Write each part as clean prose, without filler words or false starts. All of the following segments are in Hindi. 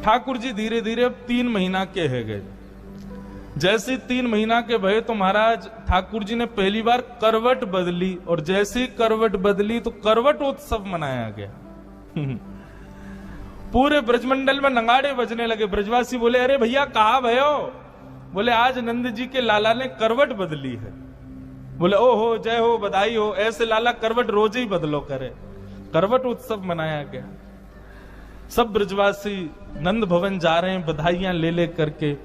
ठाकुर जी धीरे धीरे अब 3 महीना के है गए। जैसे 3 महीना के भये तो महाराज ठाकुर जी ने पहली बार करवट बदली, और जैसे ही करवट बदली तो करवट उत्सव मनाया गया। पूरे ब्रजमंडल में नगाड़े बजने लगे। ब्रजवासी बोले, अरे भैया कहाँ भयो? बोले, आज नंद जी के लाला ने करवट बदली है। बोले, ओ हो, जय हो, बधाई हो। ऐसे लाला करवट रोज ही बदलो करे। करवट उत्सव मनाया गया। सब ब्रजवासी नंद भवन जा रहे हैं बधाइयां ले ले करके।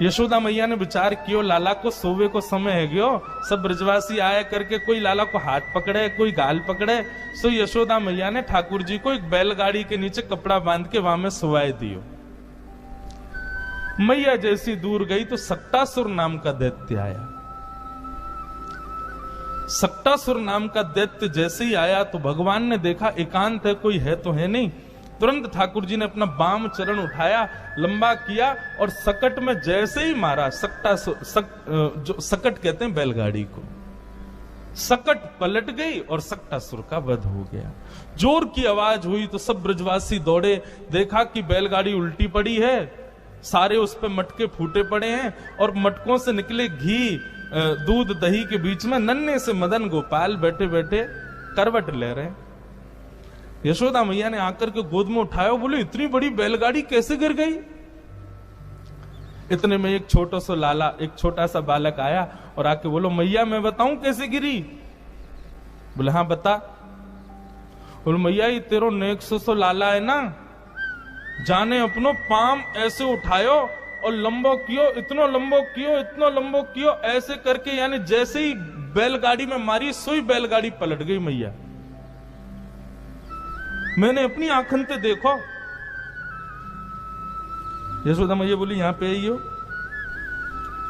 यशोदा मैया ने विचार कियो, लाला को सोवे को समय है गयो। सब ब्रजवासी आया करके, कोई लाला को हाथ पकड़े, कोई गाल पकड़े। सो यशोदा मैया ने ठाकुर जी को एक बैलगाड़ी के नीचे कपड़ा बांध के वहां में सुवाए दियो। मैया जैसी दूर गई तो सक्टासुर नाम का दैत्य आया। सक्टासुर नाम का दैत्य जैसे ही आया तो भगवान ने देखा एकांत है, कोई है तो है नहीं। तुरंत ठाकुर जी ने अपना बाम चरण उठाया, लंबा किया और सकट में जैसे ही मारा, जो सकट कहते हैं बैलगाड़ी को, सकट पलट गई और सक्टासुर का वध हो गया। जोर की आवाज हुई तो सब ब्रजवासी दौड़े, देखा कि बैलगाड़ी उल्टी पड़ी है, सारे उस पे मटके फूटे पड़े हैं और मटकों से निकले घी दूध दही के बीच में नन्हे से मदन गोपाल बैठे बैठे करवट ले रहे हैं। यशोदा मैया ने आकर के गोद में उठाया, बोले, इतनी बड़ी बैलगाड़ी कैसे गिर गई? इतने में एक छोटा सा लाला, एक छोटा सा बालक आया और आके बोलो, मैया मैं बताऊं कैसे गिरी? बोले, हाँ बता। बोले, मैया ये तेरो नेक सो लाला है ना, जाने अपनो पाम ऐसे उठायो और लंबो कियो, इतनो लंबो कियो, इतनो लंबो कियो, ऐसे करके, यानी जैसे ही बैलगाड़ी में मारी सोई बैलगाड़ी पलट गई। मैया मैंने अपनी आंखन से देखो। यशोदा मैया बोली, यहां पे आइयो।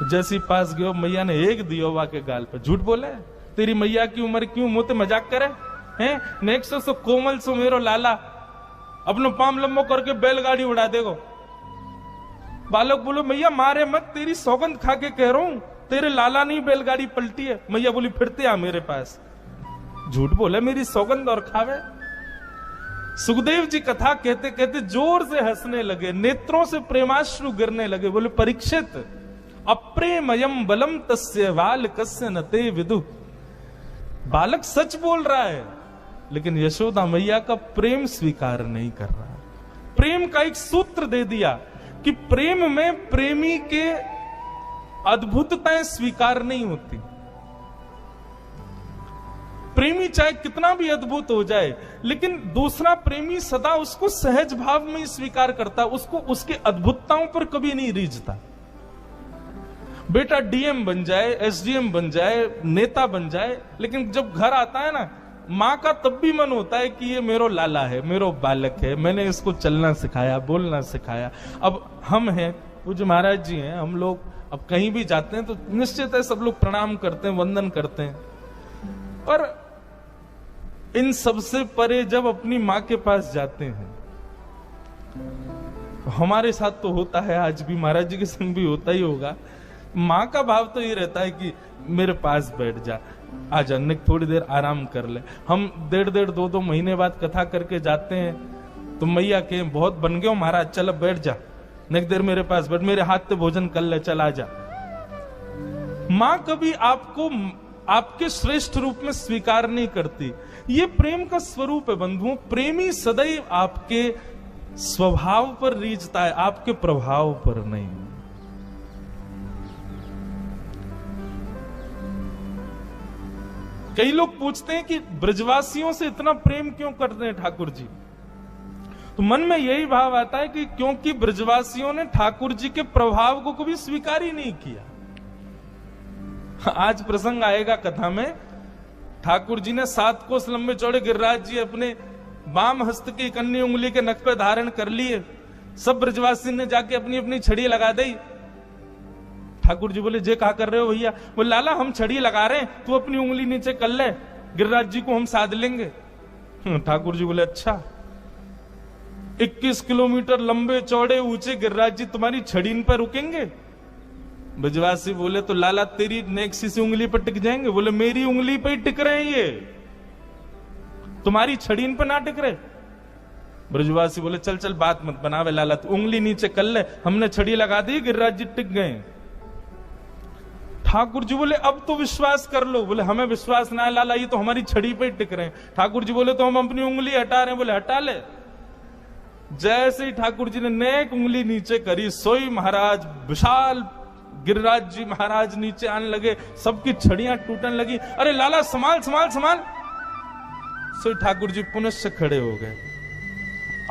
जैसी पास गयो, मैया ने एक दियो वा के गाल पे। झूठ बोले, तेरी मैया की उम्र क्यों मुंह मजाक करे हैं? नेक्स्ट सो कोमल सो मेरो लाला, अपनो पाम लंबो करके बैलगाड़ी उड़ा देगो। बालक बोलो, मैया मारे मत, तेरी सौगंध खा के कह रहा हूं, तेरे लाला नहीं बैलगाड़ी पलटी है। मैया बोली, फिरते आ मेरे पास। झूठ बोले, मेरी सौगंध और खावे। सुखदेव जी कथा कहते कहते जोर से हंसने लगे, नेत्रों से प्रेमाश्रु गिरने लगे। बोले, परीक्षित, अप्रेमयम बलम तस्य बालकस्य न ते विदु। बालक सच बोल रहा है, लेकिन यशोदा मैया का प्रेम स्वीकार नहीं कर रहा। प्रेम का एक सूत्र दे दिया कि प्रेम में प्रेमी के अद्भुतताएं स्वीकार नहीं होती। प्रेमी चाहे कितना भी अद्भुत हो जाए, लेकिन दूसरा प्रेमी सदा उसको सहज भाव में ही स्वीकार करता, उसको उसके अद्भुतताओं पर कभी नहीं रीझता। बेटा डीएम बन जाए, एसडीएम बन जाए, नेता बन जाए, लेकिन जब घर आता है ना, माँ का तब भी मन होता है कि ये मेरो लाला है, मेरो बालक है, मैंने इसको चलना सिखाया, बोलना सिखाया। अब हम हैं, पूज्य महाराज जी हैं, हम लोग अब कहीं भी जाते हैं तो निश्चित है सब लोग प्रणाम करते हैं, वंदन करते हैं, पर इन सबसे परे जब अपनी माँ के पास जाते हैं, हमारे साथ तो होता है, आज भी महाराज जी के संग भी होता ही होगा, माँ का भाव तो ये रहता है कि मेरे पास बैठ जा, आजा, थोड़ी देर आराम कर ले। हम 1.5 2 महीने बाद कथा करके जाते हैं तो मैया के बहुत बन गए हो महाराज, चल अब बैठ जा, नेक देर मेरे पास बैठ, मेरे हाथ से भोजन कर ले, चल आजा। माँ कभी आपको आपके श्रेष्ठ रूप में स्वीकार नहीं करती। ये प्रेम का स्वरूप है बंधुओं। प्रेमी सदैव आपके स्वभाव पर रीझता है, आपके प्रभाव पर नहीं। कई लोग पूछते हैं कि ब्रजवासियों से इतना प्रेम क्यों करते हैं ठाकुर जी? तो मन में यही भाव आता है कि क्योंकि ब्रजवासियों ने ठाकुर जी के प्रभाव को कभी स्वीकार ही नहीं किया। आज प्रसंग आएगा कथा में, ठाकुर जी ने 7 कोस लंबे चौड़े गिरिराज जी अपने बाम हस्त की कन्नी उंगली के नख पे धारण कर लिए। सब ब्रजवासी ने जाके अपनी अपनी छड़ी लगा दी। ठाकुर जी बोले, जे कहा कर रहे हो भैया? बोले, लाला हम छड़ी लगा रहे हैं, तू अपनी उंगली नीचे कर ले, गिरिराज जी को हम साध लेंगे। ठाकुर जी बोले, अच्छा 21 किलोमीटर लंबे चौड़े ऊंचे गिरिराज जी तुम्हारी छड़ी पर रुकेंगे? ब्रजवासी बोले, तो लाला तेरी नेक्सी सी उंगली पर टिक जाएंगे? बोले, मेरी उंगली पर ही टिक रहे हैं ये, तुम्हारी छड़ी पर ना टिक रहे। ब्रजवासी बोले चल चल बात मत बनावे लाला, तू उंगली नीचे कर ले, हमने छड़ी लगा दी, गिरिराज जी टिक गए। ठाकुर जी बोले अब तो विश्वास कर लो। बोले हमें विश्वास ना है लाला, ये तो हमारी छड़ी पे टिक रहे हैं। ठाकुर जी बोले तो हम अपनी उंगली हटा रहे हैं। बोले हटा ले। जैसे ही ठाकुर जी ने नेक उंगली नीचे करी, सोई महाराज विशाल गिरिराज जी महाराज नीचे आने लगे, सबकी छड़ियां टूटने लगी। अरे लाला संभाल संभाल संभाल। सोई ठाकुर जी पुनः से खड़े हो गए।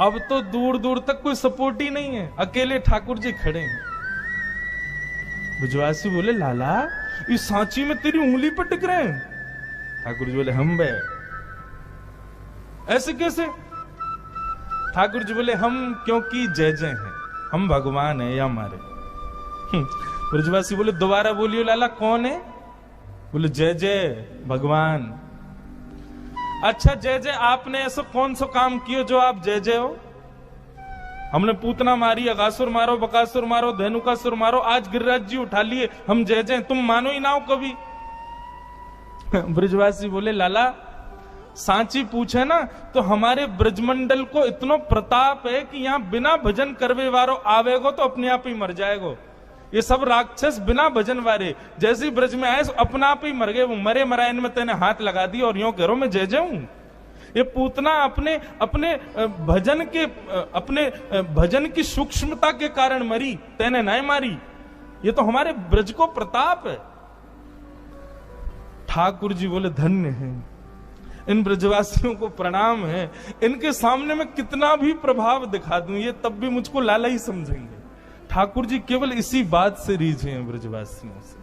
अब तो दूर दूर तक कोई सपोर्ट ही नहीं है, अकेले ठाकुर जी खड़े हैं। ब्रजवासी बोले लाला इस सांची में तेरी उंगली पर टिक रहे हैं। ठाकुर जी बोले हम बे ऐसे कैसे? ठाकुर जी बोले हम क्योंकि जय जय हैं, हम भगवान है या हमारे। ब्रजवासी बोले दोबारा बोलियो लाला कौन है? बोले जय जय भगवान। अच्छा जय जय, आपने ऐसा कौन सा काम किया जो आप जय जय हो? हमने पूतना मारी, अगासुर मारो, बकासुर मारो, धेनुकासुर मारो, आज गिरिराज जी उठा लिए, हम जय जय, तुम मानो ही ना हो कभी। ब्रजवासी बोले लाला सांची पूछे ना तो हमारे ब्रजमंडल को इतना प्रताप है कि यहाँ बिना भजन करवे वारो आवेगो तो अपने आप ही मर जाएगो। ये सब राक्षस बिना भजन वारे जैसे ब्रज में आए अपना आप ही मर गए। वो मरे मरायन में तेने हाथ लगा दी और यूं करो मैं जय जाऊं। ये पूतना अपने अपने भजन की सूक्ष्मता के कारण मरी, तेने नहीं मारी। ये तो हमारे ब्रज को प्रताप है। ठाकुर जी बोले धन्य है, इन ब्रजवासियों को प्रणाम है, इनके सामने मैं कितना भी प्रभाव दिखा दूं ये तब भी मुझको लाला ही समझेंगे। ठाकुर जी केवल इसी बात से रीझे हैं ब्रजवासियों से।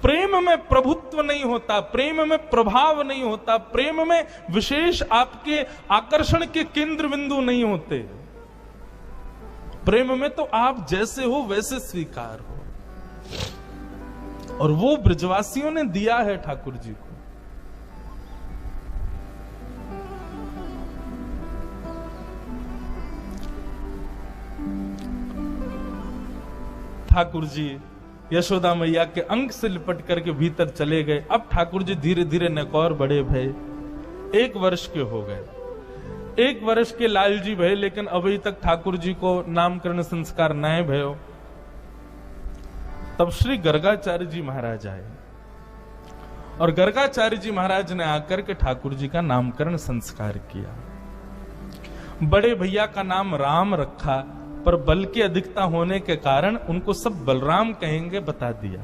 प्रेम में प्रभुत्व नहीं होता, प्रेम में प्रभाव नहीं होता, प्रेम में विशेष आपके आकर्षण के केंद्र बिंदु नहीं होते। प्रेम में तो आप जैसे हो वैसे स्वीकार हो, और वो ब्रजवासियों ने दिया है ठाकुर जी को। ठाकुर जी यशोदा मैया के अंग से लिपट करके भीतर चले गए। अब ठाकुर जी धीरे धीरे नकौर बड़े भय, 1 वर्ष के हो गए। 1 वर्ष के लाल जी भय, लेकिन अभी तक ठाकुर जी को नामकरण संस्कार नए भयो। तब श्री गर्गाचार्य जी महाराज आए और गर्गाचार्य जी महाराज ने आकर के ठाकुर जी का नामकरण संस्कार किया। बड़े भैया का नाम राम रखा, पर बल की अधिकता होने के कारण उनको सब बलराम कहेंगे बता दिया।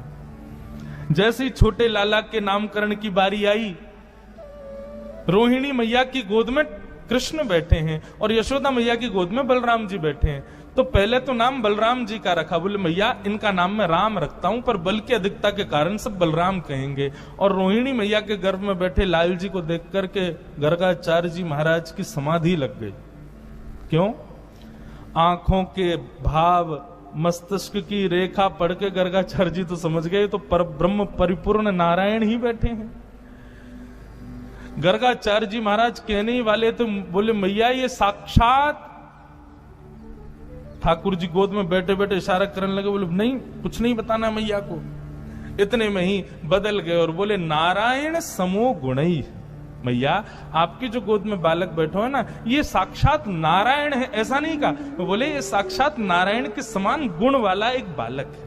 जैसे ही छोटे लाला के नामकरण की बारी आई, रोहिणी मैया की गोद में कृष्ण बैठे हैं और यशोदा मैया की गोद में बलराम जी बैठे हैं। तो पहले तो नाम बलराम जी का रखा, बोले मैया इनका नाम मैं राम रखता हूं, पर बल की अधिकता के कारण सब बलराम कहेंगे। और रोहिणी मैया के गर्भ में बैठे लाल जी को देख करके गर्गाचार्य जी महाराज की समाधि लग गई। क्यों? आंखों के भाव, मस्तिष्क की रेखा पढ़ के गर्गाचार्य जी तो समझ गए तो पर ब्रह्म परिपूर्ण नारायण ही बैठे हैं। गर्गाचार्य जी महाराज कहने ही वाले तो बोले मैया ये साक्षात, ठाकुर जी गोद में बैठे बैठे इशारा करने लगे, बोले नहीं कुछ नहीं बताना मैया को। इतने में ही बदल गए और बोले नारायण समो गुणई। मैया आपकी जो गोद में बालक बैठो है ना, ये साक्षात नारायण है। ऐसा नहीं कहा, बोले ये साक्षात नारायण के समान गुण वाला एक बालक है।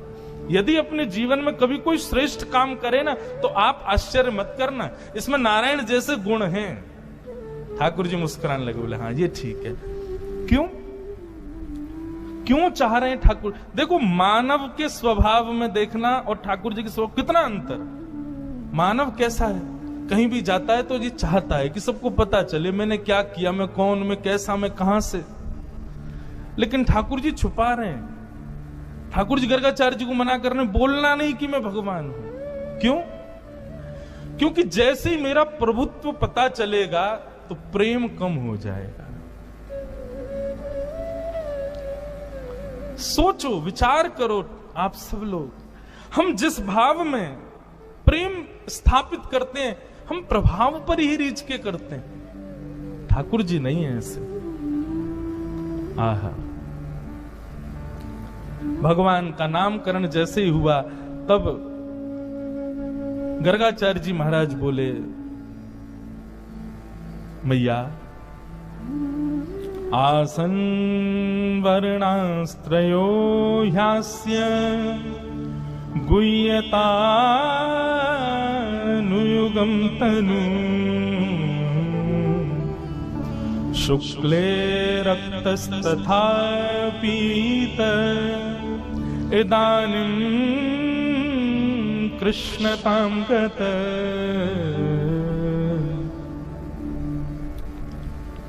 यदि अपने जीवन में कभी कोई श्रेष्ठ काम करे ना तो आप आश्चर्य मत करना, इसमें नारायण जैसे गुण हैं। ठाकुर जी मुस्कुराने लगे, बोले हाँ ये ठीक है। क्यों क्यों चाह रहे हैं ठाकुर? देखो मानव के स्वभाव में देखना और ठाकुर जी के स्वभाव कितना अंतर। मानव कैसा है, कहीं भी जाता है तो ये चाहता है कि सबको पता चले मैंने क्या किया, मैं कौन, मैं कैसा, मैं कहां से। लेकिन ठाकुर जी छुपा रहे हैं। ठाकुर जी गर्गाचार्य जी को मना कर रहे हैं, बोलना नहीं कि मैं भगवान हूं। क्यों? क्योंकि जैसे ही मेरा प्रभुत्व पता चलेगा तो प्रेम कम हो जाएगा। सोचो, विचार करो आप सब लोग, हम जिस भाव में प्रेम स्थापित करते हैं हम प्रभाव पर ही रीच के करते हैं। ठाकुर जी नहीं है ऐसे। आहा, भगवान का नामकरण जैसे ही हुआ तब गर्गाचार्य जी महाराज बोले मैया आसन वर्णास्त्रयो ह्यास्य गुह्यतानुयुगं तनु शुक्ले रक्तस्तथा पीत इदानीं कृष्णतां गत।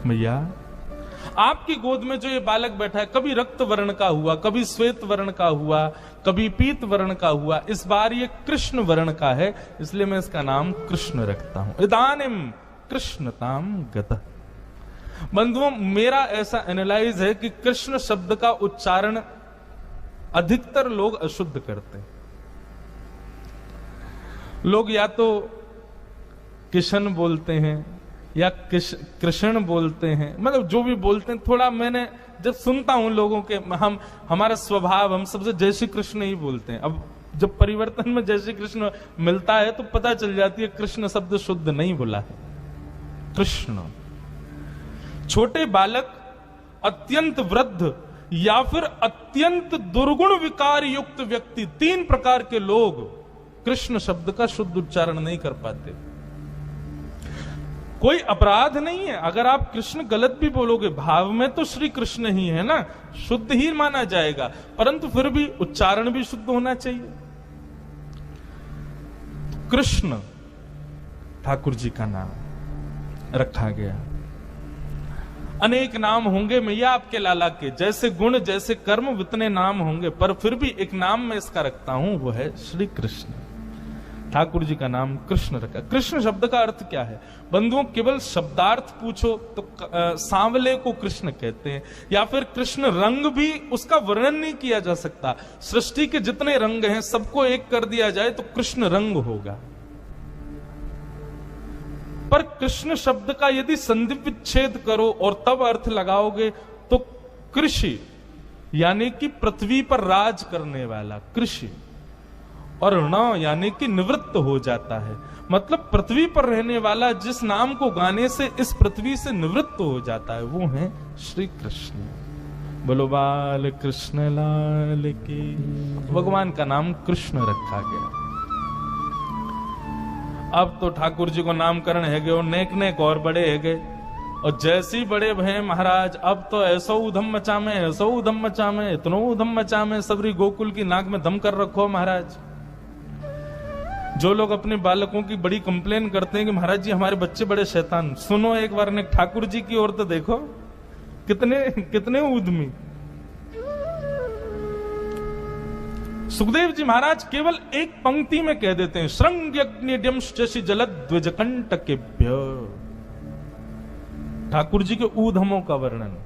मैया आपकी गोद में जो ये बालक बैठा है, कभी रक्त वर्ण का हुआ, कभी श्वेत वर्ण का हुआ, कभी पीत वर्ण का हुआ, इस बार ये कृष्ण वर्ण का है, इसलिए मैं इसका नाम कृष्ण रखता हूं। इदानीम कृष्णताम गतः। बंधुओं, मेरा ऐसा एनालाइज है कि कृष्ण शब्द का उच्चारण अधिकतर लोग अशुद्ध करते हैं। लोग या तो किशन बोलते हैं या कृष्ण बोलते हैं, मतलब जो भी बोलते हैं। थोड़ा मैंने जब सुनता हूं लोगों के, हमारा स्वभाव, हम सबसे जय श्री कृष्ण ही बोलते हैं। अब जब परिवर्तन में जय श्री कृष्ण मिलता है तो पता चल जाती है कृष्ण शब्द शुद्ध नहीं बोला है। कृष्ण, छोटे बालक, अत्यंत वृद्ध या फिर अत्यंत दुर्गुण विकार युक्त व्यक्ति, 3 प्रकार के लोग कृष्ण शब्द का शुद्ध उच्चारण नहीं कर पाते। कोई अपराध नहीं है अगर आप कृष्ण गलत भी बोलोगे, भाव में तो श्री कृष्ण ही है ना, शुद्ध ही माना जाएगा, परंतु फिर भी उच्चारण भी शुद्ध होना चाहिए। कृष्ण ठाकुर जी का नाम रखा गया। अनेक नाम होंगे मैया आपके लाला के, जैसे गुण जैसे कर्म उतने नाम होंगे, पर फिर भी एक नाम मैं इसका रखता हूं, वो है श्री कृष्ण। ठाकुर जी का नाम कृष्ण रखा। कृष्ण शब्द का अर्थ क्या है बंधुओं? केवल शब्दार्थ पूछो तो सांवले को कृष्ण कहते हैं, या फिर कृष्ण रंग भी उसका वर्णन नहीं किया जा सकता। सृष्टि के जितने रंग हैं सबको एक कर दिया जाए तो कृष्ण रंग होगा। पर कृष्ण शब्द का यदि संधि विच्छेद करो और तब अर्थ लगाओगे तो कृषि, यानी कि पृथ्वी पर राज करने वाला कृषि, और न यानी कि निवृत्त हो जाता है। मतलब पृथ्वी पर रहने वाला जिस नाम को गाने से इस पृथ्वी से निवृत्त हो जाता है, वो है श्री कृष्ण। बोलो बाल कृष्ण लाल की। भगवान का नाम कृष्ण रखा गया। अब तो ठाकुर जी को नामकरण है गए और नेक नेक और बड़े है गए, और जैसी बड़े भय महाराज, अब तो ऐसो उधम मचा में, ऐसो उधम मचा में, इतनो उधम मचा में, सबरी गोकुल की नाक में दम कर रखो महाराज। जो लोग अपने बालकों की बड़ी कंप्लेन करते हैं कि महाराज जी हमारे बच्चे बड़े शैतान, सुनो एक बार ने ठाकुर जी की ओर तो देखो, कितने उद्यमी। सुखदेव जी महाराज केवल एक पंक्ति में कह देते हैं, श्रृंग्यग्निड्यम शशि जलद्विजकंटकेभ्य। ठाकुर जी के ऊधमों का वर्णन,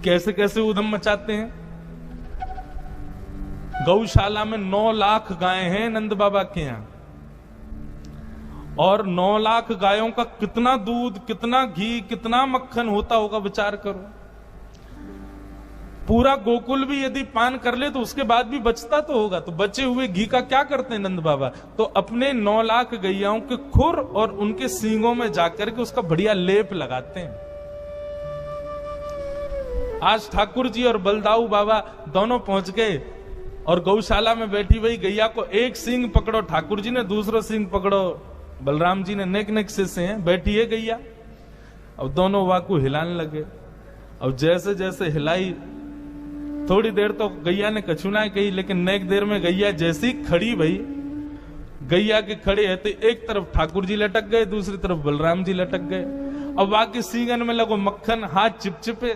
कैसे कैसे ऊधम मचाते हैं। गौशाला में 9 लाख गायें हैं नंद बाबा के यहां, और 9 लाख गायों का कितना दूध, कितना घी, कितना मक्खन होता होगा, विचार करो। पूरा गोकुल भी यदि पान कर ले तो उसके बाद भी बचता तो होगा, तो बचे हुए घी का क्या करते हैं नंद बाबा? तो अपने 9 लाख गैयाओं के खुर और उनके सींगों में जाकर के उसका बढ़िया लेप लगाते हैं। आज ठाकुर जी और बलदाऊ बाबा दोनों पहुंच गए और गौशाला में बैठी हुई गैया को एक सींग पकड़ो ठाकुर जी ने, दूसरा सींग पकड़ो बलराम जी ने, नेक नेक से हैं, बैठी है गैया। अब दोनों वाकू हिलाने लगे। अब जैसे जैसे हिलाई, थोड़ी देर तो गैया ने कछुनाएं कही, लेकिन नेक देर में गैया जैसी खड़ी भई, गैया के खड़े है तो एक तरफ ठाकुर जी लटक गए, दूसरी तरफ बलराम जी लटक गए। अब बाकी सींगन में लगो मक्खन, हाथ चिपचिपे।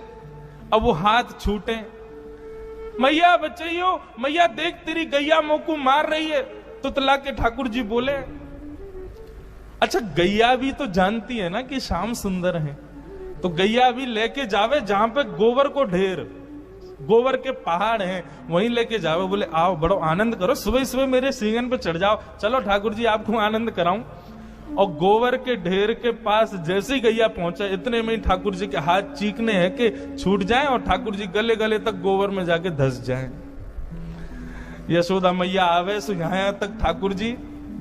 अब वो हाथ छूटे, मैया बचाइयो, मैया देख तेरी गैया मोकू मार रही है। तो तला के ठाकुर जी बोले, अच्छा गैया भी तो जानती है ना कि श्याम सुंदर है, तो गैया भी लेके जावे जहां पे गोबर को ढेर, गोबर के पहाड़ हैं, वहीं लेके जावे। बोले आओ बड़ो आनंद करो, सुबह सुबह मेरे सींगन पे चढ़ जाओ, चलो ठाकुर जी आपको आनंद कराऊं। और गोबर के ढेर के पास जैसे गैया पहुंचा, इतने में ठाकुर जी के हाथ चीखने हैं कि छूट जाएं और ठाकुर जी गले गले तक गोबर में जाके धस जाएं। यशोदा मैया आवे सो यहां तक ठाकुर जी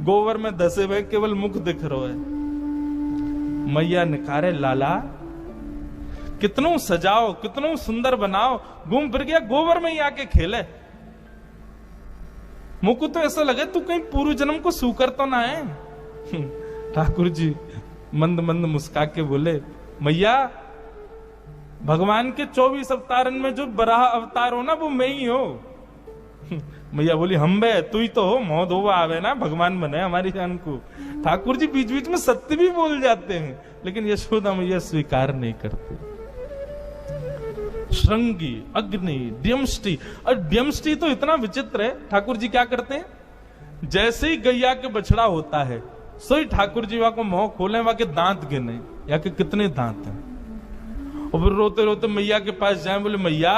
गोबर में धसे हुए, केवल मुख दिख रहा है। मैया ने कहा, रे लाला कितनों सजाओ, कितनों सुंदर बनाओ, घूम फिर गया गोबर में ही आके खेले। मुझको तो ऐसा लगे तू कहीं पूर्व जन्म को सूकर तो ना है। ठाकुर जी मंद मंद मुस्का के बोले, मैया भगवान के 24 अवतारन में जो बराह अवतार हो ना वो मैं ही हो। मैया बोली, हम बे तू ही तो हो, मौत होवा आवे ना भगवान बने हमारी जान को। ठाकुर जी बीच बीच में सत्य भी बोल जाते हैं, लेकिन यशोदा मैया स्वीकार नहीं करते। श्रृंगी, अग्नि, द्यमष्टि, और द्यमष्टि तो इतना विचित्र है। ठाकुर जी क्या करते हैं, जैसे ही गैया के बछड़ा होता है सोई ठाकुर जी वहां को मुंह खोले, वहां के दांत गिने या के कितने दांत हैं, और फिर रोते रोते मैया के पास जाए, बोले मैया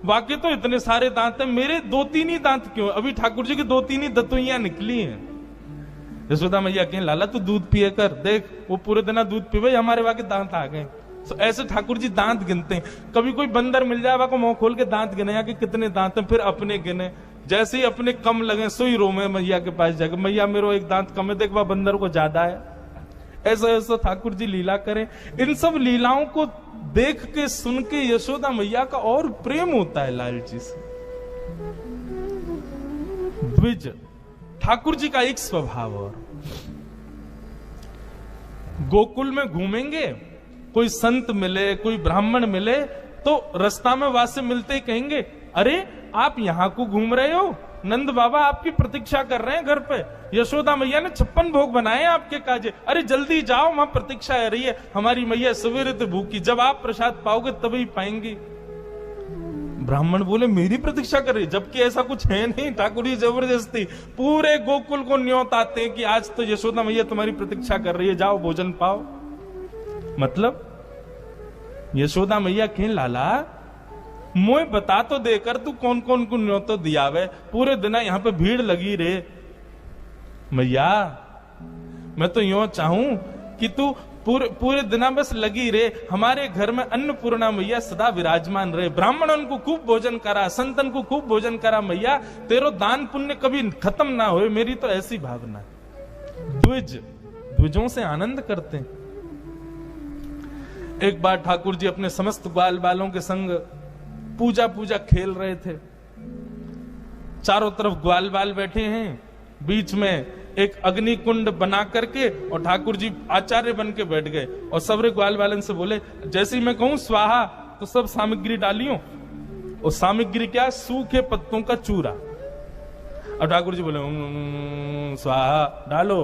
वाकई तो इतने सारे दांत हैं, मेरे 2-3 ही दांत क्यों? अभी ठाकुर जी की 2-3 ही दतुइयां निकली हैं। यशोदा मैया कहें, लाला तू दूध पिए कर, देख वो पूरे दिन दूध पीवे, हमारे वहां के दांत आ गए। तो ऐसे ठाकुर जी दांत गिनते हैं। कभी कोई बंदर मिल जाए, को मुंह खोल के दांत गिने, या कि कितने दांत हैं, फिर अपने गिने। जैसे ही अपने कम लगे सोई रोमे मैया के पास जाकर, मैया मेरे एक दांत कम है, देख वह बंदर को ज्यादा है। ऐसा ऐसा ठाकुर जी लीला करें। इन सब लीलाओं को देख के सुन के यशोदा मैया का और प्रेम होता है लाल जी से। द्विज ठाकुर जी का एक स्वभाव, और गोकुल में घूमेंगे, कोई संत मिले, कोई ब्राह्मण मिले, तो रास्ता में वासे मिलते ही कहेंगे, अरे आप यहां को घूम रहे हो, नंद बाबा आपकी प्रतीक्षा कर रहे हैं घर पे, यशोदा मैया ने 56 भोग बनाए आपके काजे, अरे जल्दी जाओ वहां प्रतीक्षा है रही है, हमारी मैया सवेरे तो भूखी, जब आप प्रसाद पाओगे तभी पाएंगी। ब्राह्मण बोले, मेरी प्रतीक्षा कर रही, जबकि ऐसा कुछ है नहीं। ठाकुर जी जबरदस्ती पूरे गोकुल को न्योत आते हैं कि आज तो यशोदा मैया तुम्हारी प्रतीक्षा कर रही है, जाओ भोजन पाओ। मतलब यशोदा मैया कहें, लाला मोए बता तो देकर तू कौन कौन को न्योतो दियावे, पूरे दिन यहाँ पे भीड़ लगी रे। मैया मैं तो यूं चाहूं कि तू पूरे दिन बस लगी रे, हमारे घर में अन्नपूर्णा मैया सदा विराजमान रहे, ब्राह्मणों को खूब भोजन करा, संतन को खूब भोजन करा, मैया तेरो दान पुण्य कभी खत्म ना हो, मेरी तो ऐसी भावना है। द्विजों से आनंद करते हैं। एक बार ठाकुर जी अपने समस्त ग्वाल बालों के संग पूजा खेल रहे थे। चारों तरफ ग्वाल बाल बैठे हैं, बीच में एक अग्नि कुंड बना करके, और ठाकुर जी आचार्य बन के बैठ गए, और सबरे ग्वाल बालन से बोले, जैसे ही मैं कहूं स्वाहा तो सब सामग्री डालियो, और सामग्री क्या, सूखे पत्तों का चूरा। अब ठाकुर जी बोले स्वाहा डालो,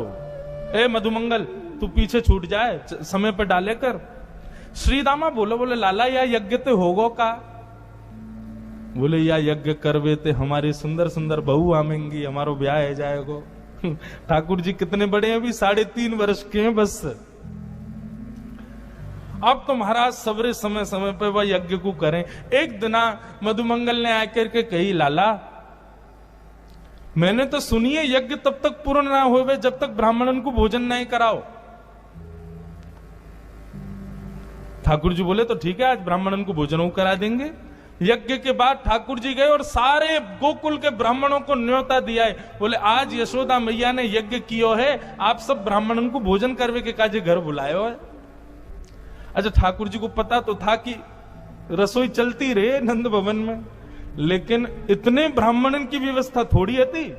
ए मधुमंगल तू पीछे छूट जाए, समय पर डाले कर। श्रीदामा बोले लाला या यज्ञ ते होगो का? बोले या यज्ञ करवे ते हमारी सुंदर सुंदर बहू आमेंगी, हमारो ब्याह है जाएगो। ठाकुर जी कितने बड़े हैं, अभी 3.5 वर्ष के हैं बस। अब तो महाराज सवरे समय समय पे वह यज्ञ को करें। एक दिना मधुमंगल ने आकर के कही, लाला मैंने तो सुनी है यज्ञ तब तक पूर्ण ना होवे जब तक ब्राह्मणन को भोजन नहीं कराओ। ठाकुर जी बोले तो ठीक है, आज ब्राह्मणन को भोजन करा देंगे। यज्ञ के बाद ठाकुर जी गए और सारे गोकुल के ब्राह्मणों को न्योता दिया है। बोले आज यशोदा मैया ने यज्ञ कियो है, आप सब ब्राह्मणों को भोजन करवे के काजे घर बुलायो है। अच्छा ठाकुर जी को पता तो था कि रसोई चलती रहे नंद भवन में, लेकिन इतने ब्राह्मणन की व्यवस्था थोड़ी थी।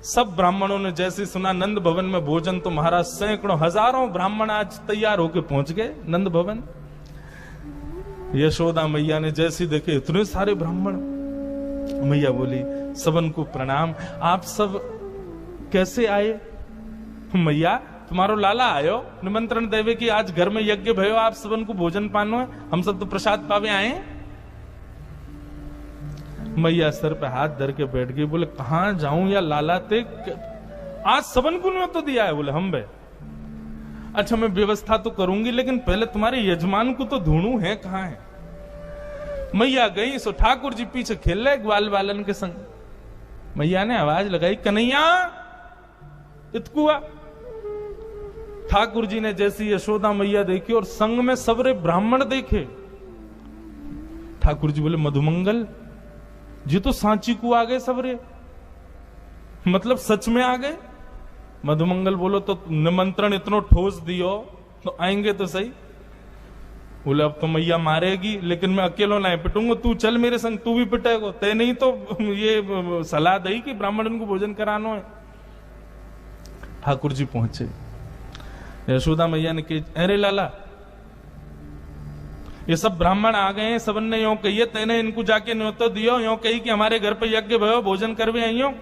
सब ब्राह्मणों ने जैसे सुना नंद भवन में भोजन, तो महाराज सैकड़ों हजारों ब्राह्मण आज तैयार होके पहुंच गए नंद भवन। यशोदा मैया ने जैसे देखे इतने सारे ब्राह्मण, मैया बोली सबन को प्रणाम, आप सब कैसे आए? मैया तुम्हारो लाला आयो निमंत्रण देवे कि आज घर में यज्ञ भयो, आप सबन को भोजन पानो है, हम सब तो प्रसाद पावे आए। मैया सर पे हाथ धर के बैठ गई। बोले कहां जाऊं या लाला ते, आज सबन को न्योता दिया है। बोले हम बे, अच्छा मैं व्यवस्था तो करूंगी, लेकिन पहले तुम्हारे यजमान को तो ढूंढूं है कहां है। मैया गई सो ठाकुर जी पीछे खेल रहे ग्वाल बालन के संग। मैया ने आवाज लगाई, कन्हैया इतकुआ। ठाकुर जी ने जैसी यशोदा मैया देखी और संग में सबरे ब्राह्मण देखे, ठाकुर जी बोले मधुमंगल जी तो सांची को आ गए सबरे, मतलब सच में आ गए। मधुमंगल बोलो तो निमंत्रण इतनो ठोस दियो तो आएंगे तो सही। बोले अब तो मैया मारेगी, लेकिन मैं अकेलो ना पिटूंगा, तू चल मेरे संग, तू भी पिटेगो, ते नहीं तो ये सलाह दी कि ब्राह्मण को भोजन करानो है। ठाकुर जी पहुंचे, यशोदा मैया ने कही, अरे लाला ये सब ब्राह्मण आ गए हैं, सबन ने यो कही, तेने इनको जाके न्योतो दियो, यो कही कि हमारे घर पे यज्ञ भयो, भोजन करवे आइयो।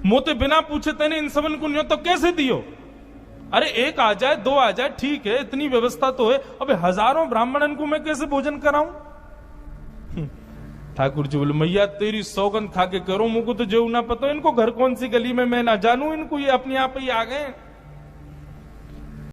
मोते बिना पूछे तेने इन सबन को न्योतो कैसे दियो? अरे एक आ जाए, दो आ जाए, ठीक है, इतनी व्यवस्था तो है, अबे हजारों ब्राह्मणन को मैं कैसे भोजन कराऊं? ठाकुर जी बोले, मैया तेरी सौगंध खा के करो, मुझको तो जो ना पता इनको घर कौन सी गली में मैं ना जानू, इनको ये अपने आप ही आ गए।